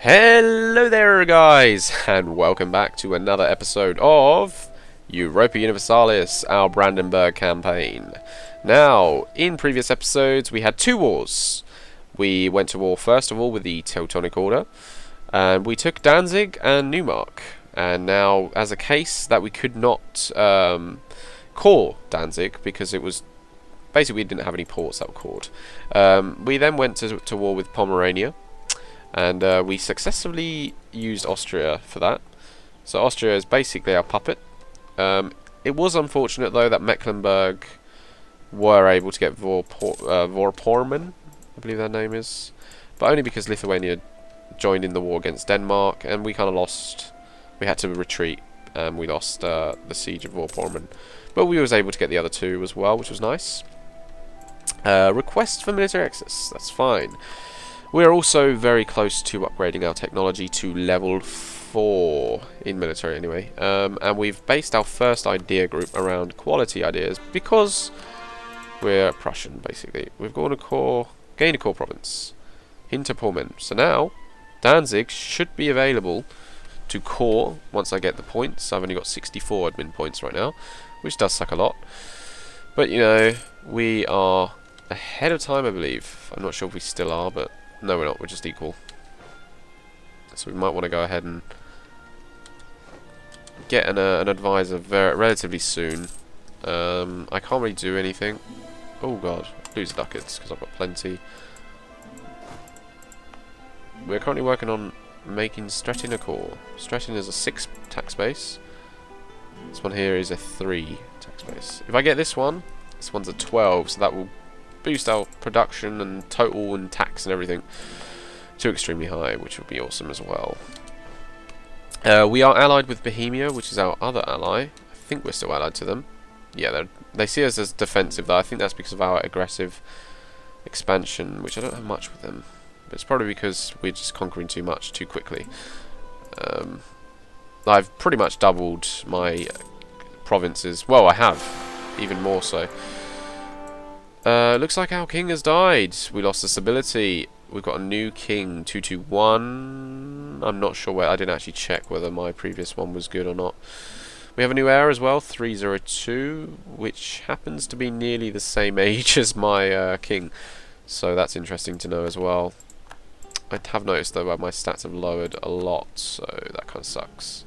Hello there guys, and welcome back to another episode of Europa Universalis, our Brandenburg campaign. Now, in previous episodes we had two wars. We went to war first of all with the Teutonic Order, and we took Danzig and Neumark. And now, as a case that we could not core Danzig because it was basically we didn't have any ports that were cored. We then went to war with Pomerania. And we successfully used Austria for that. So Austria is basically our puppet. It was unfortunate though that Mecklenburg were able to get Vorpommern, I believe their name is, but only because Lithuania joined in the war against Denmark, and we kind of lost. We had to retreat, and we lost the siege of Vorpommern. But we was able to get the other two as well, which was nice. Request for military access. That's fine. We are also very close to upgrading our technology to level 4 in military anyway, and we've based our first idea group around quality ideas because we're Prussian basically. We've gained a core province, Hinterpommern. So now Danzig should be available to core once I get the points. I've only got 64 admin points right now, which does suck a lot, but you know, we are ahead of time I believe. I'm not sure if we still are, but no, we're not. We're just equal. So we might want to go ahead and get an advisor relatively soon. I can't really do anything. Oh god, lose ducats because I've got plenty. We're currently working on making Stettin a core. Stettin is a 6 tax base. This one here is a 3 tax base. If I get this one's a 12, so that will boost our production and total and tax and everything to extremely high, which would be awesome as well. We are allied with Bohemia, which is our other ally. I think we're still allied to them. Yeah, they see us as defensive though. I think that's because of our aggressive expansion, which I don't have much with them. But it's probably because we're just conquering too much too quickly. I've pretty much doubled my provinces. Well, I have, even more so. Looks like our king has died. We lost the stability. We've got a new king, 221. I'm not sure where. I didn't actually check whether my previous one was good or not. We have a new heir as well, 302, which happens to be nearly the same age as my king. So that's interesting to know as well. I have noticed though that my stats have lowered a lot, so that kind of sucks.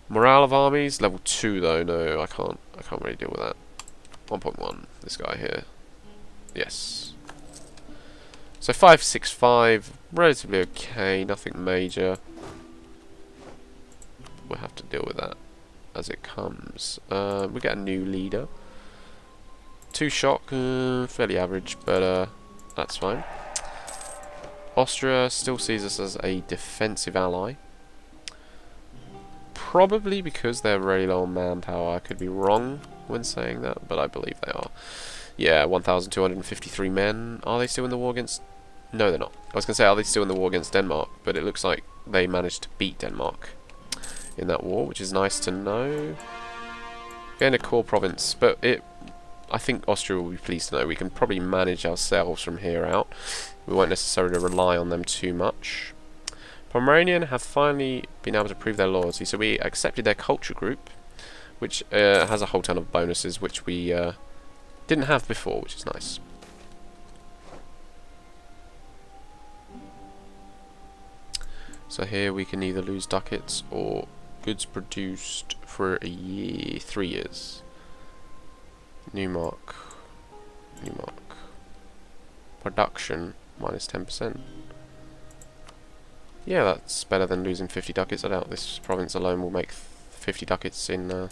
Morale of armies, level 2 though. No, I can't really deal with that. 1.1, this guy here. Yes. So 565, relatively okay, nothing major. We'll have to deal with that as it comes. We get a new leader. 2 shock, fairly average, but that's fine. Austria still sees us as a defensive ally. Probably because they're really low on manpower. I could be wrong when saying that, but I believe they are. Yeah, 1,253 men. Are they still in the war against... No, they're not. I was going to say, are they still in the war against Denmark? But it looks like they managed to beat Denmark in that war, which is nice to know. Gain a core province, but I think Austria will be pleased to know we can probably manage ourselves from here out. We won't necessarily rely on them too much. Pomeranian have finally been able to prove their loyalty, so we accepted their culture group, which has a whole ton of bonuses which we didn't have before, which is nice. So here we can either lose ducats or goods produced for a year, 3 years. Neumark. Production minus 10%. Yeah, that's better than losing 50 ducats. I doubt this province alone will make 50 ducats in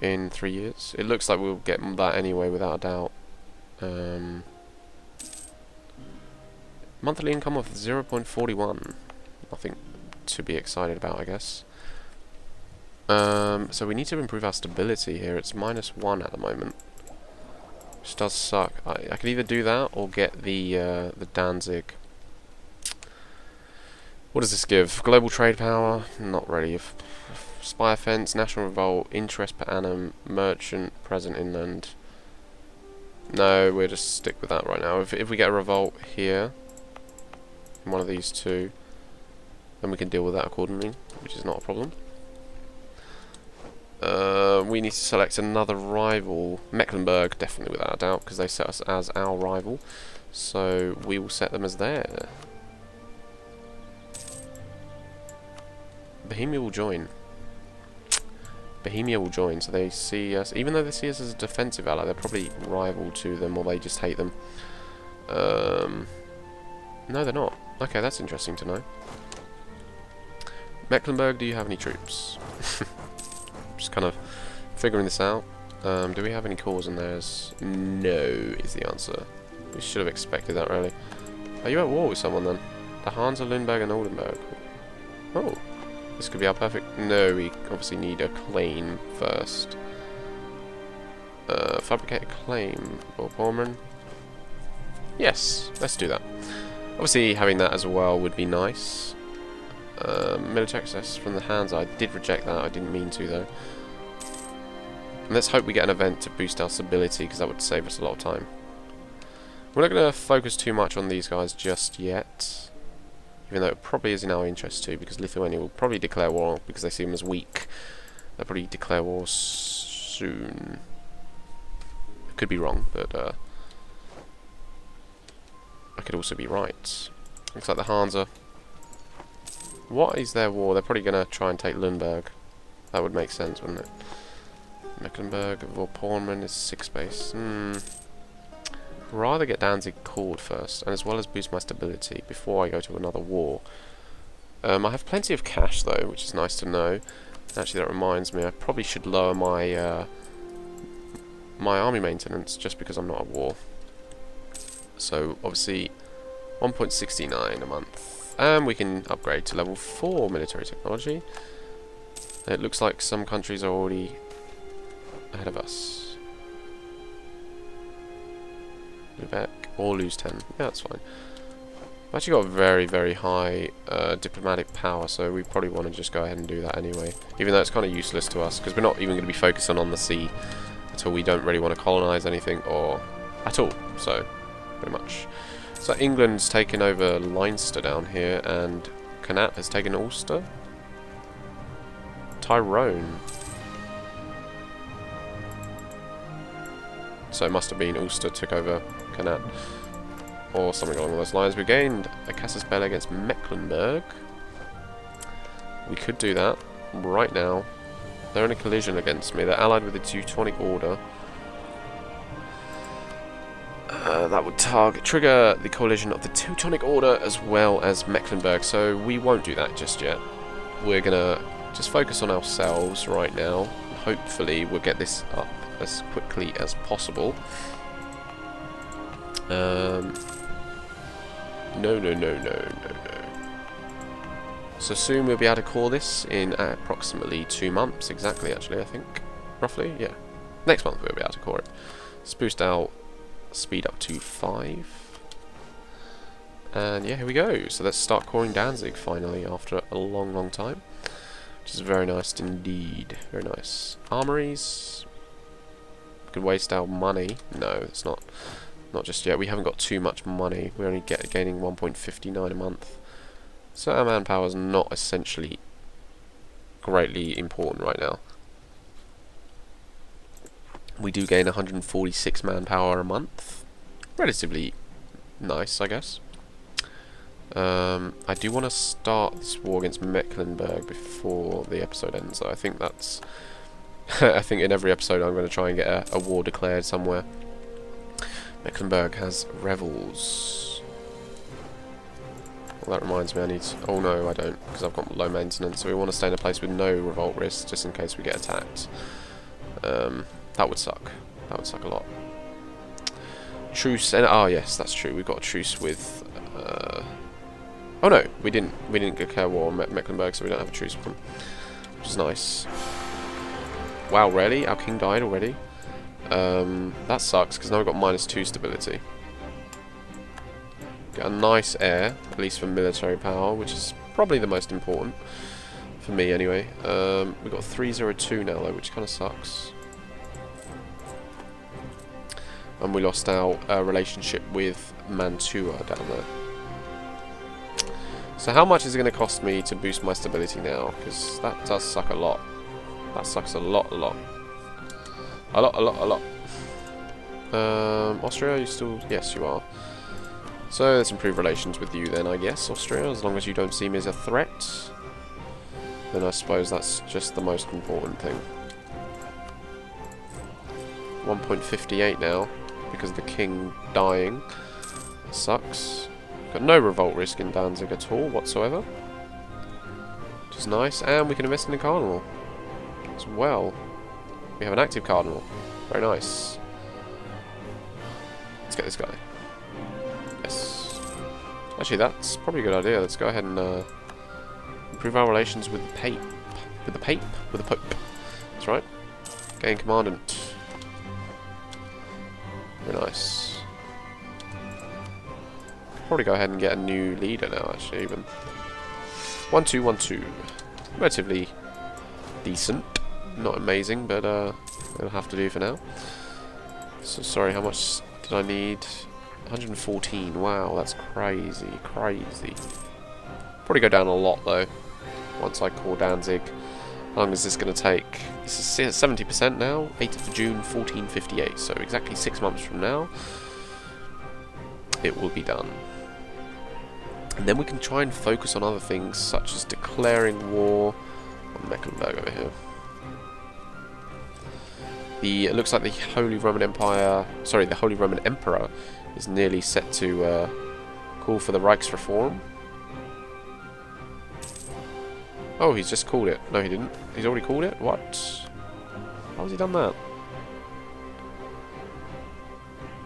3 years. It looks like we'll get that anyway, without a doubt. Monthly income of 0.41. Nothing to be excited about, I guess. So we need to improve our stability here. It's -1 at the moment, which does suck. I could either do that or get the Danzig. What does this give? Global trade power? Not really. Spy offense, national revolt, interest per annum, merchant, present inland. No, we'll just stick with that right now. If we get a revolt here, in one of these two, then we can deal with that accordingly, which is not a problem. We need to select another rival. Mecklenburg, definitely without a doubt, because they set us as our rival. So we will set them as there. Bohemia will join. Bohemia will join, so they see us, even though they see us as a defensive ally, they're probably rival to them, or they just hate them. No, they're not. Okay, that's interesting to know. Mecklenburg, do you have any troops? Just kind of figuring this out. Do we have any cores in theirs? No, is the answer. We should have expected that, really. Are you at war with someone, then? The Hansa, Lüneburg, and Oldenburg. Oh. This could be our perfect... No, we obviously need a claim first. Fabricate a claim. Or Bormann. Yes, let's do that. Obviously, having that as well would be nice. Military access from the hands. I did reject that. I didn't mean to, though. And let's hope we get an event to boost our stability, because that would save us a lot of time. We're not going to focus too much on these guys just yet. Even though it probably is in our interest too, because Lithuania will probably declare war, because they see them as weak. They'll probably declare war soon. I could be wrong, but I could also be right. Looks like the Hansa. What is their war? They're probably going to try and take Lüneburg. That would make sense, wouldn't it? Mecklenburg, Vorpommern is 6 base. Rather get Danzig called first, and as well as boost my stability before I go to another war. I have plenty of cash though, which is nice to know. Actually, that reminds me, I probably should lower my my army maintenance just because I'm not at war. So obviously 1.69 a month, and we can upgrade to level 4 military technology. It looks like some countries are already ahead of us. Lubeck, or lose 10. Yeah, that's fine. I've actually got very, very high diplomatic power, so we probably want to just go ahead and do that anyway. Even though it's kind of useless to us, because we're not even going to be focusing on the sea until we don't really want to colonize anything, or at all. So, pretty much. So England's taken over Leinster down here, and Connaught has taken Ulster. Tyrone. So it must have been Ulster took over Connaught, or something along those lines. We gained a casus belli against Mecklenburg. We could do that right now. They're in a collision against me. They're allied with the Teutonic Order. That would trigger the collision of the Teutonic Order as well as Mecklenburg. So we won't do that just yet. We're gonna just focus on ourselves right now. Hopefully we'll get this up as quickly as possible. No. So soon we'll be able to call this in approximately 2 months, exactly, actually, I think. Roughly, yeah. Next month we'll be able to call it. Let's boost our speed up to 5. And yeah, here we go. So let's start coring Danzig finally after a long, long time. Which is very nice indeed. Very nice. Armories. Could waste our money. No, it's not. Not just yet. We haven't got too much money. We're only gaining 1.59 a month. So our manpower is not essentially greatly important right now. We do gain 146 manpower a month. Relatively nice, I guess. I do want to start this war against Mecklenburg before the episode ends. So I think that's... I think in every episode I'm going to try and get a war declared somewhere. Mecklenburg has rebels. Well, that reminds me, I need to... Oh no, I don't, because I've got low maintenance. So we want to stay in a place with no revolt risk, just in case we get attacked. That would suck. That would suck a lot. Truce... Oh yes, that's true. We've got a truce with... Oh no, we didn't declare war on Mecklenburg, so we don't have a truce with them. Which is nice. Wow, really? Our king died already? That sucks, because now we've got -2 stability. Get a nice heir, at least for military power, which is probably the most important. For me, anyway. We've got 302 now, though, which kind of sucks. And we lost our relationship with Mantua down there. So how much is it going to cost me to boost my stability now? Because that does suck a lot. That sucks a lot, a lot. A lot, a lot, a lot. Austria, are you still... Yes, you are. So let's improve relations with you then, I guess, Austria. As long as you don't see me as a threat, then I suppose that's just the most important thing. 1.58 now, because of the king dying. That sucks. Got no revolt risk in Danzig at all, whatsoever. Which is nice. And we can invest in a cardinal as well. We have an active cardinal. Very nice. Let's get this guy. Yes. Actually, that's probably a good idea. Let's go ahead and improve our relations with the Pope. With the Pope? With the Pope. That's right. Gain commandant. Very nice. Probably go ahead and get a new leader now, actually, even. 1-2-1-2. Relatively decent. Not amazing, but it'll have to do for now. So, sorry, how much did I need? 114. Wow, that's crazy, crazy. Probably go down a lot, though, once I call Danzig. How long is this going to take? This is 70% now. 8th of June, 1458. So exactly 6 months from now, it will be done. And then we can try and focus on other things, such as declaring war on Mecklenburg over here. It looks like the Holy Roman Empire, sorry, the Holy Roman Emperor is nearly set to call for the Reichsreform. Oh, he's just called it. No, he didn't. He's already called it? What? How has he done that?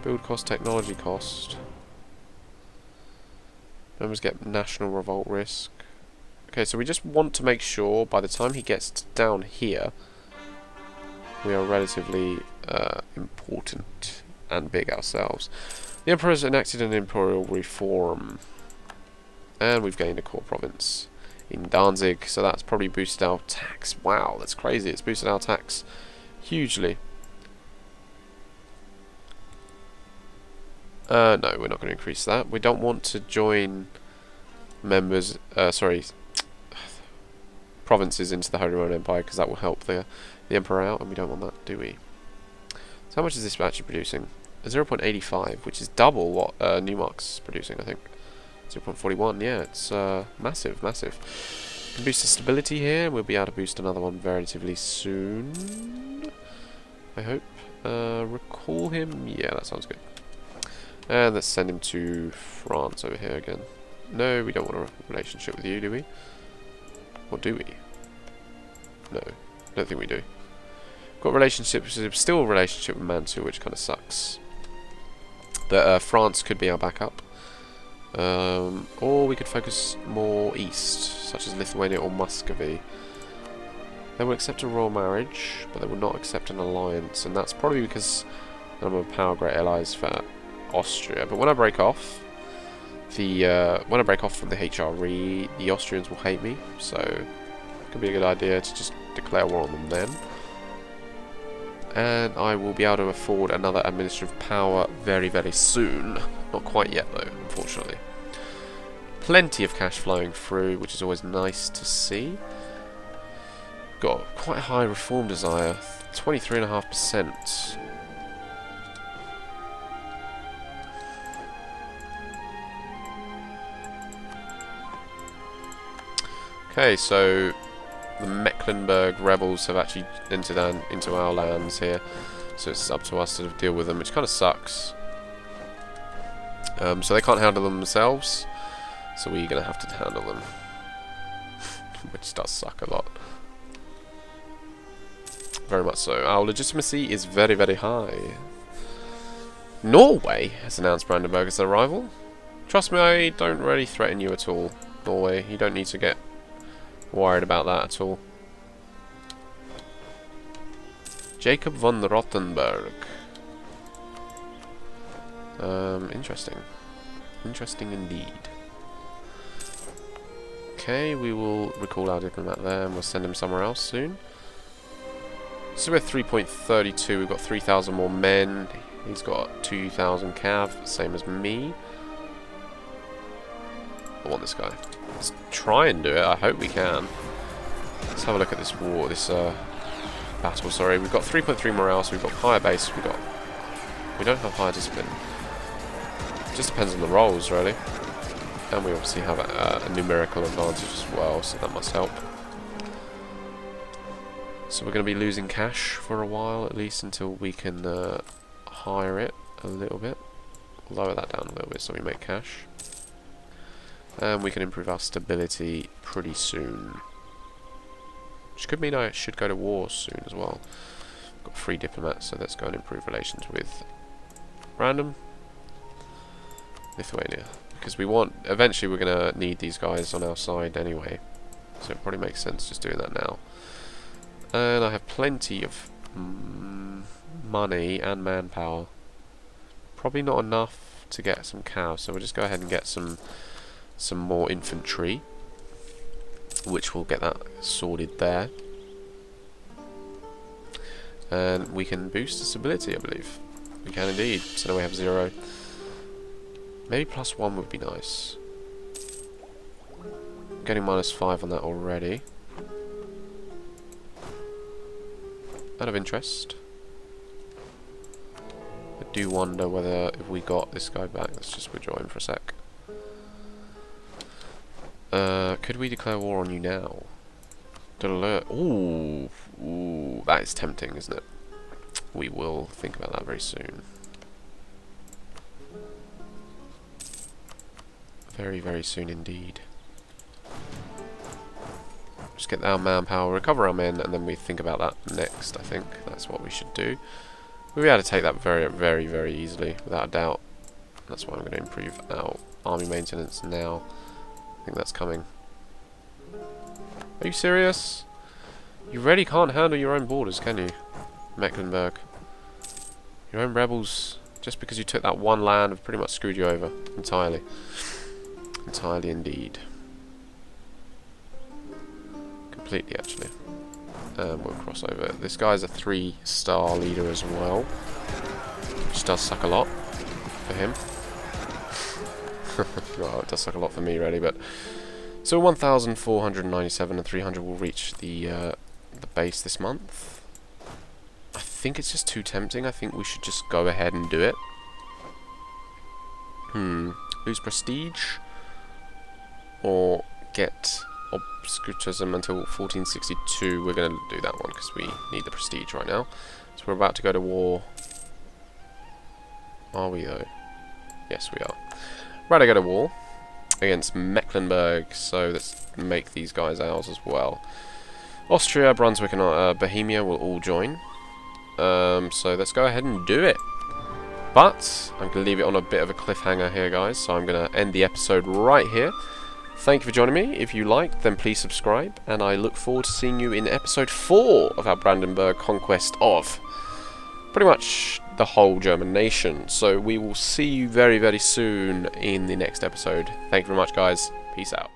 Build cost, technology cost. Members get national revolt risk. Okay, so we just want to make sure by the time he gets down here, we are relatively important and big ourselves. The Emperor has enacted an imperial reform. And we've gained a core province in Danzig, so that's probably boosted our tax. Wow, that's crazy. It's boosted our tax hugely. No, we're not going to increase that. We don't want to join members, provinces into the Holy Roman Empire, because that will help the Emperor out, and we don't want that, do we? So how much is this actually producing? 0.85, which is double what Newmark's producing, I think. 0.41, yeah, it's massive, massive. We can boost the stability here. We'll be able to boost another one relatively soon, I hope. Recall him? Yeah, that sounds good. And let's send him to France over here again. No, we don't want a relationship with you, do we? Or do we? No, don't think we do. Got relationships, still a relationship with Mantua, which kind of sucks. But France could be our backup. Or we could focus more east, such as Lithuania or Muscovy. They will accept a royal marriage, but they will not accept an alliance, and that's probably because I'm a power great allies for Austria. But when I break off, from the HRE, the Austrians will hate me, so it could be a good idea to just declare war on them then. And I will be able to afford another administrative power very, very soon. Not quite yet, though, unfortunately. Plenty of cash flowing through, which is always nice to see. Got quite a high reform desire, 23.5%. Okay, so the Mecklenburg rebels have actually entered into our lands here, so it's up to us to deal with them, which kind of sucks. So they can't handle them themselves, so we're going to have to handle them, which does suck a lot. Very much so. Our legitimacy is very, very high. Norway has announced Brandenburg as their rival. Trust me, I don't really threaten you at all, Norway. You don't need to get worried about that at all. Jacob von Rothenburg. Interesting. Interesting indeed. Okay, we will recall our diplomat there and we'll send him somewhere else soon. So we're 3.32, we've got 3,000 more men. He's got 2,000 cav, same as me. I want this guy. Let's try and do it. I hope we can. Let's have a look at this war, this battle. Sorry, we've got 3.3 morale, so we've got higher base. We don't have higher discipline. It just depends on the rolls, really. And we obviously have a numerical advantage as well, so that must help. So we're going to be losing cash for a while, at least until we can hire it a little bit. Lower that down a little bit so we make cash. And we can improve our stability pretty soon. Which could mean I should go to war soon as well. Got 3 diplomats, so let's go and improve relations with Random Lithuania. Because we want, eventually we're going to need these guys on our side anyway. So it probably makes sense just doing that now. And I have plenty of money and manpower. Probably not enough to get some cows, so we'll just go ahead and get some more infantry, which will get that sorted there. And we can boost the stability, I believe. We can indeed. So now we have 0. Maybe +1 would be nice. I'm getting -5 on that already. Out of interest. I do wonder whether if we got this guy back, let's just withdraw him for a sec. Could we declare war on you now? Ooh, that is tempting, isn't it? We will think about that very soon. Very, very soon indeed. Just get our manpower, recover our men, and then we think about that next, I think. That's what we should do. We'll be able to take that very, very, very easily, without a doubt. That's why I'm going to improve our army maintenance now. I think that's coming. Are you serious? You really can't handle your own borders, can you? Mecklenburg. Your own rebels, just because you took that one land, have pretty much screwed you over entirely. Entirely indeed. Completely, actually. We'll cross over. This guy's a 3-star leader as well, which does suck a lot for him. Well, it does suck a lot for me, really. But so 1,497 and 300 will reach the base this month. I think it's just too tempting. I think we should just go ahead and do it. Lose prestige or get obscurantism until 1462. We're going to do that one because we need the prestige right now. So we're about to go to war. Are we though? Yes, we are. Right, to go to war against Mecklenburg. So let's make these guys ours as well. Austria, Brunswick, and Bohemia will all join. So let's go ahead and do it. But I'm going to leave it on a bit of a cliffhanger here, guys. So I'm going to end the episode right here. Thank you for joining me. If you liked, then please subscribe. And I look forward to seeing you in episode 4 of our Brandenburg conquest of pretty much the whole German nation. So we will see you very, very soon in the next episode. Thank you very much, guys. Peace out.